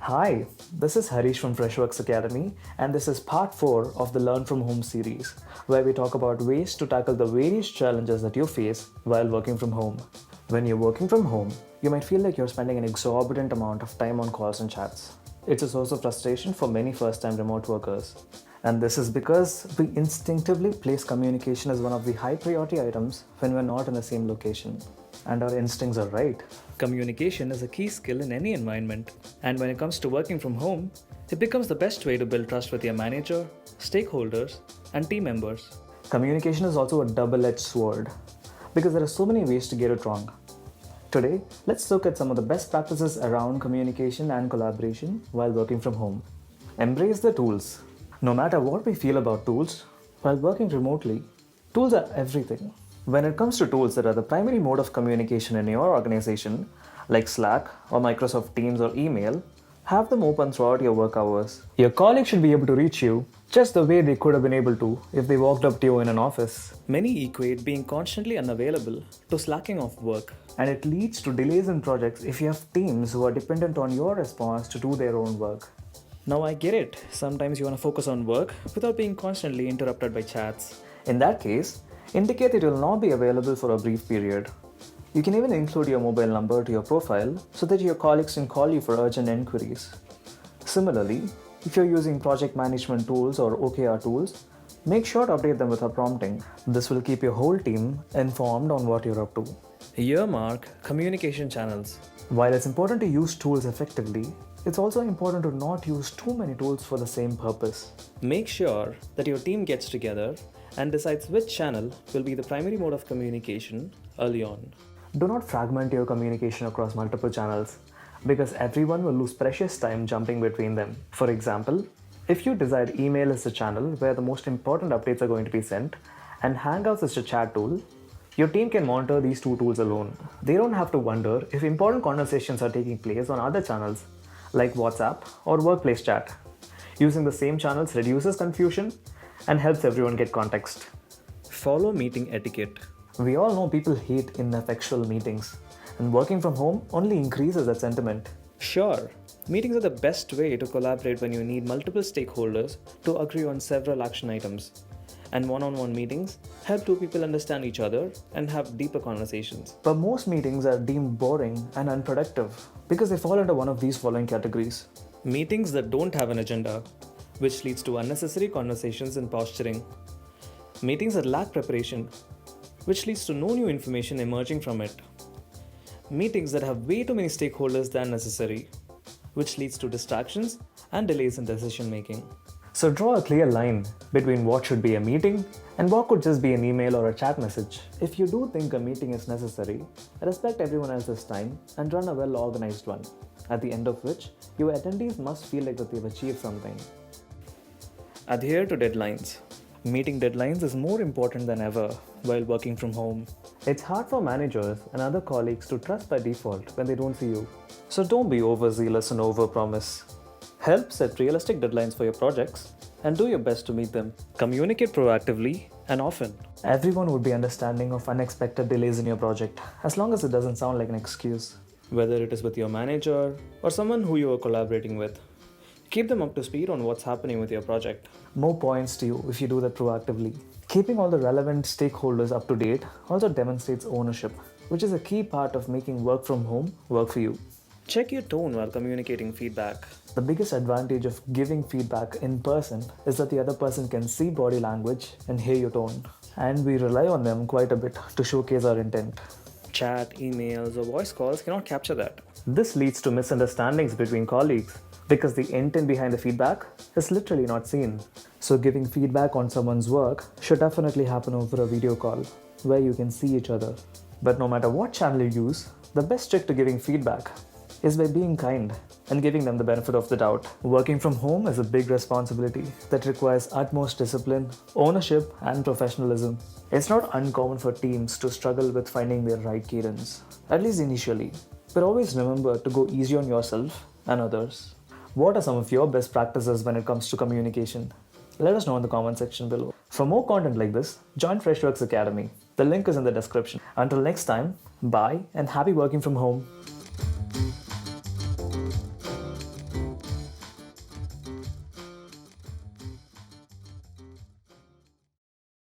Hi, this is Harish from Freshworks Academy, and this is part 4 of the Learn from Home series, where we talk about ways to tackle the various challenges that you face while working from home. When you're working from home, you might feel like you're spending an exorbitant amount of time on calls and chats. It's a source of frustration for many first time remote workers. And this is because we instinctively place communication as one of the high priority items when we're not in the same location. And our instincts are right. Communication is a key skill in any environment, and when it comes to working from home, it becomes the best way to build trust with your manager, stakeholders, and team members. Communication is also a double-edged sword because there are so many ways to get it wrong. Today, let's look at some of the best practices around communication and collaboration while working from home. Embrace the tools. No matter what we feel about tools, while working remotely, tools are everything. When it comes to tools that are the primary mode of communication in your organization, like Slack or Microsoft Teams or email, have them open throughout your work hours. Your colleagues should be able to reach you just the way they could have been able to if they walked up to you in an office. Many equate being constantly unavailable to slacking off work, and it leads to delays in projects if you have teams who are dependent on your response to do their own work. Now I get it, sometimes you want to focus on work without being constantly interrupted by chats. In that case, indicate that you will not be available for a brief period. You can even include your mobile number to your profile so that your colleagues can call you for urgent inquiries. Similarly, if you're using project management tools or OKR tools, make sure to update them with a prompting. This will keep your whole team informed on what you're up to. Earmark communication channels. While it's important to use tools effectively, it's also important to not use too many tools for the same purpose. Make sure that your team gets together and decides which channel will be the primary mode of communication early on. Do not fragment your communication across multiple channels because everyone will lose precious time jumping between them. For example, if you decide email is the channel where the most important updates are going to be sent and Hangouts is the chat tool, your team can monitor these two tools alone. They don't have to wonder if important conversations are taking place on other channels like WhatsApp or workplace chat. Using the same channels reduces confusion and helps everyone get context. Follow meeting etiquette. We all know people hate ineffectual meetings, and working from home only increases that sentiment. Sure, meetings are the best way to collaborate when you need multiple stakeholders to agree on several action items. And one-on-one meetings help two people understand each other and have deeper conversations. But most meetings are deemed boring and unproductive because they fall under one of these following categories. Meetings that don't have an agenda, which leads to unnecessary conversations and posturing. Meetings that lack preparation, which leads to no new information emerging from it. Meetings that have way too many stakeholders than necessary, which leads to distractions and delays in decision making. So draw a clear line between what should be a meeting and what could just be an email or a chat message. If you do think a meeting is necessary, respect everyone else's time and run a well-organized one, at the end of which your attendees must feel like that they've achieved something. Adhere to deadlines. Meeting deadlines is more important than ever while working from home. It's hard for managers and other colleagues to trust by default when they don't see you. So don't be overzealous and overpromise. Help set realistic deadlines for your projects and do your best to meet them. Communicate proactively and often. Everyone would be understanding of unexpected delays in your project as long as it doesn't sound like an excuse. Whether it is with your manager or someone who you are collaborating with. Keep them up to speed on what's happening with your project. More points to you if you do that proactively. Keeping all the relevant stakeholders up to date also demonstrates ownership, which is a key part of making work from home work for you. Check your tone while communicating feedback. The biggest advantage of giving feedback in person is that the other person can see body language and hear your tone. And we rely on them quite a bit to showcase our intent. Chat, emails, or voice calls cannot capture that. This leads to misunderstandings between colleagues because the intent behind the feedback is literally not seen. So giving feedback on someone's work should definitely happen over a video call where you can see each other. But no matter what channel you use, the best trick to giving feedback is by being kind and giving them the benefit of the doubt. Working from home is a big responsibility that requires utmost discipline, ownership, and professionalism. It's not uncommon for teams to struggle with finding their right cadence, at least initially. But always remember to go easy on yourself and others. What are some of your best practices when it comes to communication? Let us know in the comment section below. For more content like this, join Freshworks Academy. The link is in the description. Until next time, bye and happy working from home.